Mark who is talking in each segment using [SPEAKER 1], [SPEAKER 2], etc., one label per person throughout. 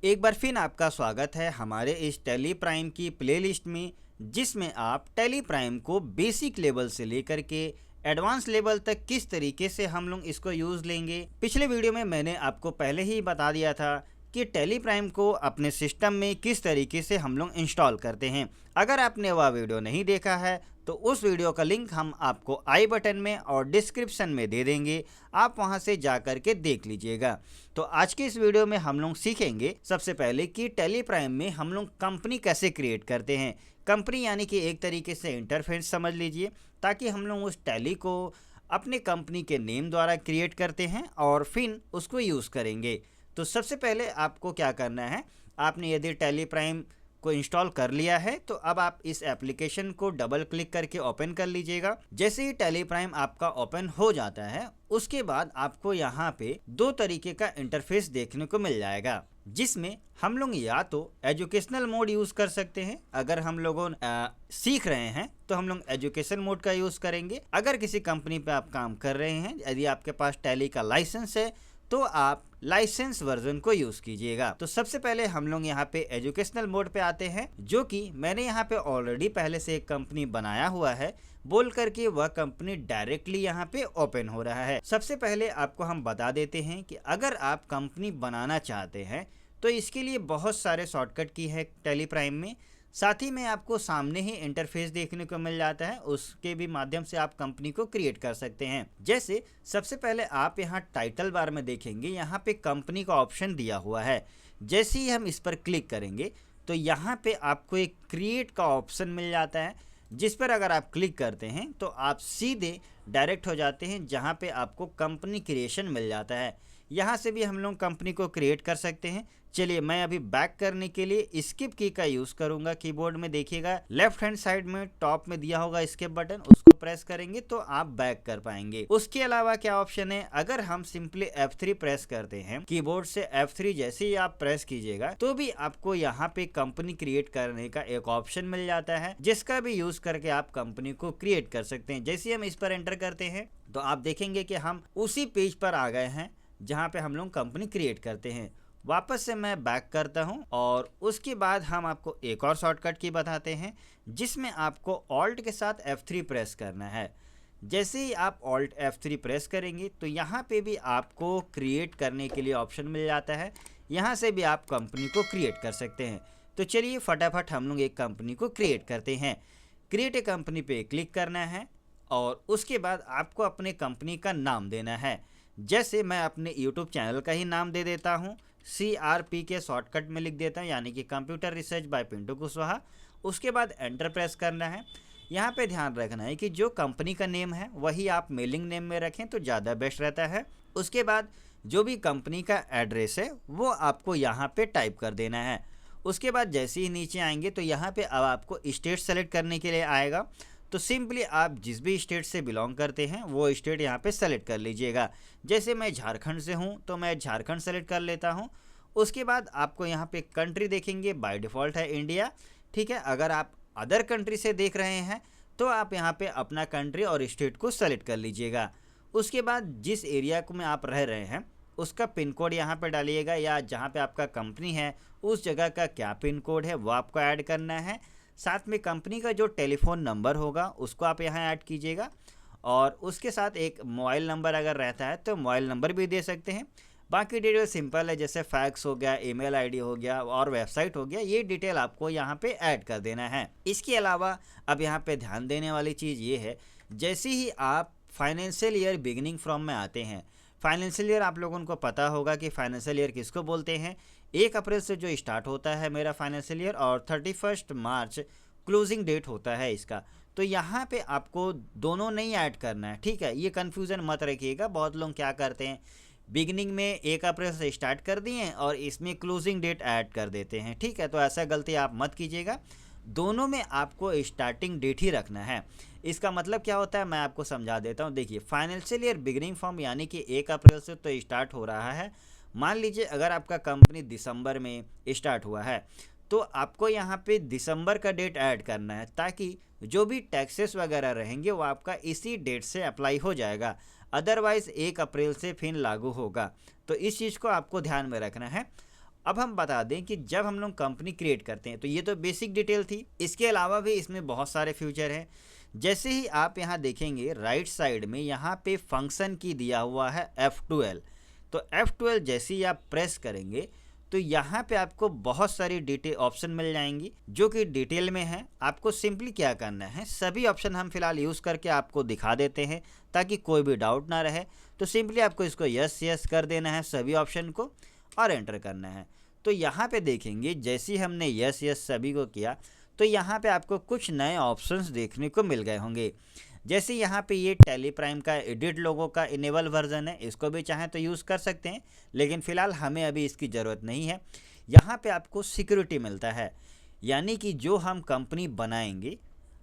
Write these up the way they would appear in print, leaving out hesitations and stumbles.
[SPEAKER 1] एक बार फिर आपका स्वागत है हमारे इस टैली प्राइम की प्लेलिस्ट में, जिसमें आप टैली प्राइम को बेसिक लेवल से लेकर के एडवांस लेवल तक किस तरीके से हम लोग इसको यूज़ लेंगे। पिछले वीडियो में मैंने आपको पहले ही बता दिया था कि टैली प्राइम को अपने सिस्टम में किस तरीके से हम लोग इंस्टॉल करते हैं। अगर आपने वह वीडियो नहीं देखा है तो उस वीडियो का लिंक हम आपको आई बटन में और डिस्क्रिप्शन में दे देंगे, आप वहां से जा कर के देख लीजिएगा। तो आज के इस वीडियो में हम लोग सीखेंगे सबसे पहले कि टैली प्राइम में हम लोग कंपनी कैसे क्रिएट करते हैं। कंपनी यानी कि एक तरीके से इंटरफेस समझ लीजिए, ताकि हम लोग उस टैली को अपने कंपनी के नेम द्वारा क्रिएट करते हैं और फिर उसको यूज़ करेंगे। तो सबसे पहले आपको क्या करना है, आपने यदि टैली प्राइम को इंस्टॉल कर लिया है तो अब आप इस एप्लीकेशन को डबल क्लिक करके ओपन कर लीजिएगा। जैसे ही टैली प्राइम आपका ओपन हो जाता है उसके बाद आपको यहाँ पे दो तरीके का इंटरफेस देखने को मिल जाएगा, जिसमें हम लोग या तो एजुकेशनल मोड यूज़ कर सकते हैं। अगर हम लोगों सीख रहे हैं तो हम लोग एजुकेशन मोड का यूज़ करेंगे। अगर किसी कंपनी पे आप काम कर रहे हैं, यदि आपके पास टैली का लाइसेंस है तो आप लाइसेंस वर्जन को यूज़ कीजिएगा। तो सबसे पहले हम लोग यहाँ पे एजुकेशनल मोड पे आते हैं, जो कि मैंने यहाँ पे ऑलरेडी पहले से एक कंपनी बनाया हुआ है बोल करके वह कंपनी डायरेक्टली यहाँ पे ओपन हो रहा है। सबसे पहले आपको हम बता देते हैं कि अगर आप कंपनी बनाना चाहते हैं तो इसके लिए बहुत सारे शॉर्टकट की है टैली प्राइम में। साथ ही में आपको सामने ही इंटरफेस देखने को मिल जाता है, उसके भी माध्यम से आप कंपनी को क्रिएट कर सकते हैं। जैसे सबसे पहले आप यहाँ टाइटल बार में देखेंगे, यहाँ पे कंपनी का ऑप्शन दिया हुआ है। जैसे ही हम इस पर क्लिक करेंगे तो यहाँ पे आपको एक क्रिएट का ऑप्शन मिल जाता है, जिस पर अगर आप क्लिक करते हैं तो आप सीधे डायरेक्ट हो जाते हैं जहाँ पे आपको कंपनी क्रिएशन मिल जाता है। यहाँ से भी हम लोग कंपनी को क्रिएट कर सकते हैं। चलिए मैं अभी बैक करने के लिए स्किप की का यूज़ करूँगा। कीबोर्ड में देखिएगा लेफ्ट हैंड साइड में टॉप में दिया होगा स्किप बटन, उसको प्रेस करेंगे तो आप बैक कर पाएंगे। उसके अलावा क्या ऑप्शन है, अगर हम सिंपली F3 प्रेस करते हैं कीबोर्ड से, F3 जैसे ही आप प्रेस कीजिएगा तो भी आपको यहाँ पे कंपनी क्रिएट करने का एक ऑप्शन मिल जाता है, जिसका भी यूज़ करके आप कंपनी को क्रिएट कर सकते हैं। जैसे हम इस पर एंटर करते हैं तो आप देखेंगे कि हम उसी पेज पर आ गए हैं जहाँ पे हम लोग कंपनी क्रिएट करते हैं। वापस से मैं बैक करता हूं और उसके बाद हम आपको एक और शॉर्टकट की बताते हैं, जिसमें आपको ऑल्ट के साथ F3 प्रेस करना है। जैसे ही आप ऑल्ट F3 प्रेस करेंगे तो यहाँ पे भी आपको क्रिएट करने के लिए ऑप्शन मिल जाता है। यहाँ से भी आप कंपनी को क्रिएट कर सकते हैं। तो चलिए फटाफट हम लोग एक कंपनी को क्रिएट करते हैं। क्रिएट ए कंपनी पे क्लिक करना है और उसके बाद आपको अपने कंपनी का नाम देना है। जैसे मैं अपने YouTube चैनल का ही नाम दे देता हूँ, CRP के शॉर्टकट में लिख देता हूँ, यानी कि computer research by Pintu Kushwaha. उसके बाद एंटर प्रेस करना है। यहाँ पे ध्यान रखना है कि जो कंपनी का नेम है वही आप मेलिंग नेम में रखें तो ज़्यादा बेस्ट रहता है। उसके बाद जो भी कंपनी का एड्रेस है वो आपको यहाँ पे टाइप कर देना है। उसके बाद जैसे ही नीचे आएंगे तो यहाँ पे अब आपको स्टेट सेलेक्ट करने के लिए आएगा। तो सिंपली आप जिस भी स्टेट से बिलोंग करते हैं वो स्टेट यहाँ पे सेलेक्ट कर लीजिएगा। जैसे मैं झारखंड से हूँ तो मैं झारखंड सेलेक्ट कर लेता हूँ। उसके बाद आपको यहाँ पे कंट्री देखेंगे, बाय डिफ़ॉल्ट है इंडिया, ठीक है। अगर आप अदर कंट्री से देख रहे हैं तो आप यहाँ पे अपना कंट्री और स्टेट को सेलेक्ट कर लीजिएगा। उसके बाद जिस एरिया को में आप रह रहे हैं उसका पिन कोड यहाँ पर डालिएगा, या जहाँ पर आपका कंपनी है उस जगह का क्या पिन कोड है वो आपको ऐड करना है। साथ में कंपनी का जो टेलीफोन नंबर होगा उसको आप यहाँ ऐड कीजिएगा, और उसके साथ एक मोबाइल नंबर अगर रहता है तो मोबाइल नंबर भी दे सकते हैं। बाकी डिटेल सिंपल है, जैसे फैक्स हो गया, ईमेल आईडी हो गया और वेबसाइट हो गया, ये डिटेल आपको यहाँ पे ऐड कर देना है। इसके अलावा अब यहाँ पे ध्यान देने वाली चीज़ ये है, जैसे ही आप फाइनेंशियल ईयर बिगिनिंग फ्रॉम में आते हैं, फाइनेंशियल ईयर आप लोगों को पता होगा कि फाइनेंशियल ईयर किसको बोलते हैं। 1 अप्रैल से जो स्टार्ट होता है मेरा फाइनेंशियल ईयर और 31 मार्च क्लोजिंग डेट होता है इसका। तो यहाँ पे आपको दोनों नहीं ऐड करना है, ठीक है। ये कन्फ्यूज़न मत रखिएगा। बहुत लोग क्या करते हैं, बिगिनिंग में 1 अप्रैल से स्टार्ट कर दिए और इसमें क्लोजिंग डेट ऐड कर देते हैं, ठीक है। तो ऐसा गलती आप मत कीजिएगा। दोनों में आपको स्टार्टिंग डेट ही रखना है। इसका मतलब क्या होता है मैं आपको समझा देता हूँ। देखिए, फाइनेंशियल ईयर बिगिनिंग फ्रॉम यानी कि 1 अप्रैल से तो स्टार्ट हो रहा है। मान लीजिए अगर आपका कंपनी दिसंबर में स्टार्ट हुआ है तो आपको यहाँ पे दिसंबर का डेट ऐड करना है, ताकि जो भी टैक्सेस वगैरह रहेंगे वो आपका इसी डेट से अप्लाई हो जाएगा। अदरवाइज़ 1 अप्रैल से फिर लागू होगा। तो इस चीज़ को आपको ध्यान में रखना है। अब हम बता दें कि जब हम लोग कंपनी क्रिएट करते हैं तो ये तो बेसिक डिटेल थी, इसके अलावा भी इसमें बहुत सारे फ्यूचर हैं। जैसे ही आप यहाँ देखेंगे राइट साइड में यहाँ पे फंक्शन की दिया हुआ है F12। तो F12 जैसे ही आप प्रेस करेंगे तो यहाँ पे आपको बहुत सारी डिटेल ऑप्शन मिल जाएंगी जो कि डिटेल में है। आपको सिंपली क्या करना है, सभी ऑप्शन हम फिलहाल यूज़ करके आपको दिखा देते हैं ताकि कोई भी डाउट ना रहे। तो सिंपली आपको इसको यस यस कर देना है सभी ऑप्शन को और एंटर करना है। तो यहाँ पे देखेंगे जैसे ही हमने यस यस सभी को किया तो यहाँ पे आपको कुछ नए ऑप्शंस देखने को मिल गए होंगे। जैसे यहाँ पे ये टैली प्राइम का एडिट लोगो का इनेबल वर्जन है, इसको भी चाहें तो यूज़ कर सकते हैं, लेकिन फ़िलहाल हमें अभी इसकी ज़रूरत नहीं है। यहाँ पे आपको सिक्योरिटी मिलता है, यानी कि जो हम कंपनी बनाएंगे,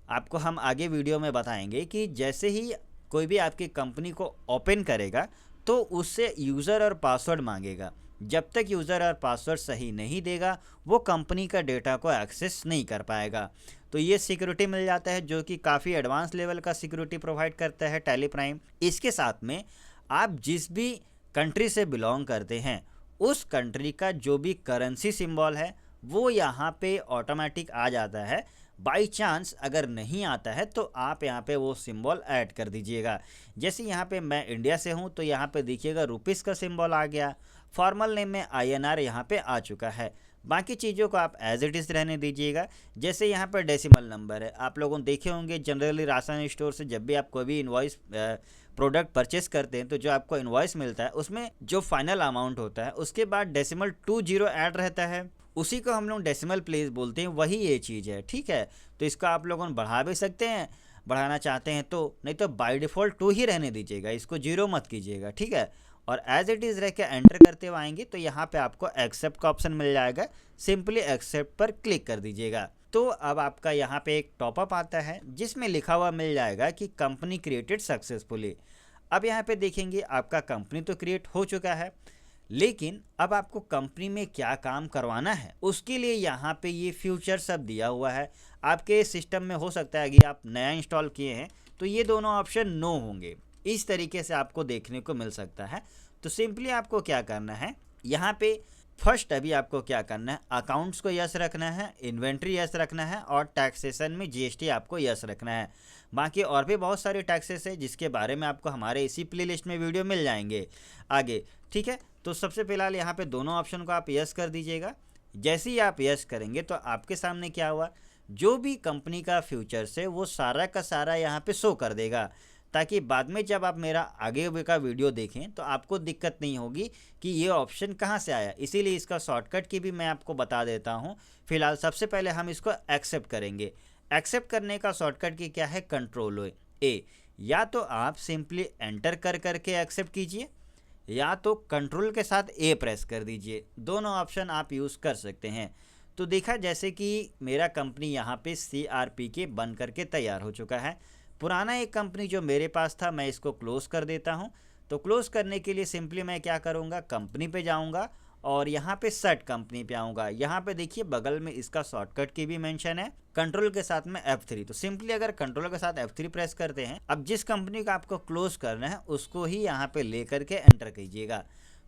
[SPEAKER 1] आपको हम आगे वीडियो में बताएंगे कि जैसे ही कोई भी आपकी कंपनी को ओपन करेगा तो उससे यूज़र और पासवर्ड मांगेगा। जब तक यूज़र और पासवर्ड सही नहीं देगा वो कंपनी का डेटा को एक्सेस नहीं कर पाएगा। तो ये सिक्योरिटी मिल जाता है जो कि काफ़ी एडवांस लेवल का सिक्योरिटी प्रोवाइड करता है टैली प्राइम। इसके साथ में आप जिस भी कंट्री से बिलोंग करते हैं उस कंट्री का जो भी करेंसी सिंबल है वो यहाँ पे ऑटोमेटिक आ जाता है। बाई चांस अगर नहीं आता है तो आप यहाँ पे वो सिंबल ऐड कर दीजिएगा। जैसे यहाँ पे मैं इंडिया से हूँ तो यहाँ पे देखिएगा रुपीस का सिंबल आ गया, फॉर्मल नेम में INR यहाँ पे आ चुका है। बाकी चीज़ों को आप एज इट इज़ रहने दीजिएगा। जैसे यहाँ पर डेसिमल नंबर है, आप लोगों ने देखे होंगे जनरली राशन स्टोर से जब भी आप कोई भी इनवॉइस प्रोडक्ट परचेस करते हैं तो जो आपको इनवॉइस मिलता है उसमें जो फाइनल अमाउंट होता है उसके बाद डेसिमल 20 ऐड रहता है, उसी को हम लोग डेसिमल प्लेस बोलते हैं, वही ये चीज़ है। ठीक है, तो इसको आप लोगों बढ़ा भी सकते हैं, बढ़ाना चाहते हैं तो, नहीं तो बाय डिफ़ॉल्ट 2 ही रहने दीजिएगा, इसको 0 मत कीजिएगा। ठीक है, और एज इट इज़ रह के एंटर करते हुए आएंगे तो यहाँ पे आपको एक्सेप्ट का ऑप्शन मिल जाएगा, सिंपली एक्सेप्ट पर क्लिक कर दीजिएगा। तो अब आपका यहाँ पे एक टॉपअप आता है जिसमें लिखा हुआ मिल जाएगा कि कंपनी क्रिएटेड सक्सेसफुली। अब यहाँ पे देखेंगे आपका कंपनी तो क्रिएट हो चुका है, लेकिन अब आपको कंपनी में क्या काम करवाना है उसके लिए यहाँ पे ये फ्यूचर सब दिया हुआ है। आपके सिस्टम में हो सकता है कि आप नया इंस्टॉल किए हैं तो ये दोनों ऑप्शन नो होंगे, इस तरीके से आपको देखने को मिल सकता है। तो सिंपली आपको क्या करना है, यहाँ पे फर्स्ट अभी आपको क्या करना है, अकाउंट्स को यस रखना है, इन्वेंट्री यस रखना है और टैक्सेशन में GST आपको यस रखना है। बाकी और भी बहुत सारे टैक्सेस है जिसके बारे में आपको हमारे इसी प्लेलिस्ट में वीडियो मिल जाएंगे आगे। ठीक है, तो सबसे फिलहाल यहाँ पे दोनों ऑप्शन को आप यस कर दीजिएगा। जैसे ही आप यस करेंगे तो आपके सामने क्या हुआ, जो भी कंपनी का फ्यूचर्स है वो सारा का सारा यहाँ पे शो कर देगा, ताकि बाद में जब आप मेरा आगे का वीडियो देखें तो आपको दिक्कत नहीं होगी कि ये ऑप्शन कहाँ से आया। इसीलिए इसका शॉर्टकट की भी मैं आपको बता देता हूँ। फिलहाल सबसे पहले हम इसको एक्सेप्ट करेंगे। एक्सेप्ट करने का शॉर्टकट की क्या है, Ctrl+A। या तो आप सिंपली एंटर कर करके एक्सेप्ट कीजिए या तो कंट्रोल के साथ A प्रेस कर दीजिए, दोनों ऑप्शन आप यूज़ कर सकते हैं। तो देखा जैसे कि मेरा कंपनी यहाँ पे CRPK बन करके तैयार हो चुका है। पुराना एक कंपनी जो मेरे पास था मैं इसको क्लोज़ कर देता हूँ। तो क्लोज़ करने के लिए सिंपली मैं क्या करूँगा, कंपनी पे जाऊँगा और यहाँ पे सेट कंपनी पे आऊँगा। यहाँ पे देखिए बगल में इसका शॉर्टकट की भी मेंशन है, कंट्रोल के साथ में F3। तो सिंपली अगर कंट्रोल के साथ F3 प्रेस करते हैं, अब जिस कंपनी का आपको क्लोज करना है उसको ही यहाँ पे ले करके एंटर कीजिएगा,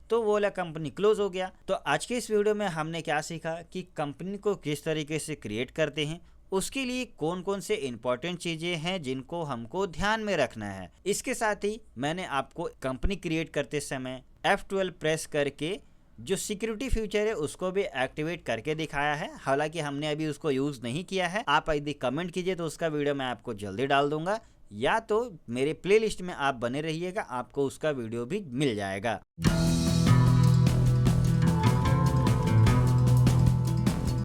[SPEAKER 1] तो वो वाला कंपनी क्लोज हो गया। तो आज के इस वीडियो में हमने क्या सीखा कि कंपनी को किस तरीके से क्रिएट करते हैं, उसके लिए कौन कौन से इंपॉर्टेंट चीज़ें हैं जिनको हमको ध्यान में रखना है। इसके साथ ही मैंने आपको कंपनी क्रिएट करते समय F12 प्रेस करके जो सिक्योरिटी फीचर है उसको भी एक्टिवेट करके दिखाया है। हालांकि हमने अभी उसको यूज़ नहीं किया है। आप यदि कमेंट कीजिए तो उसका वीडियो मैं आपको जल्दी डाल दूंगा, या तो मेरे प्लेलिस्ट में आप बने रहिएगा, आपको उसका वीडियो भी मिल जाएगा।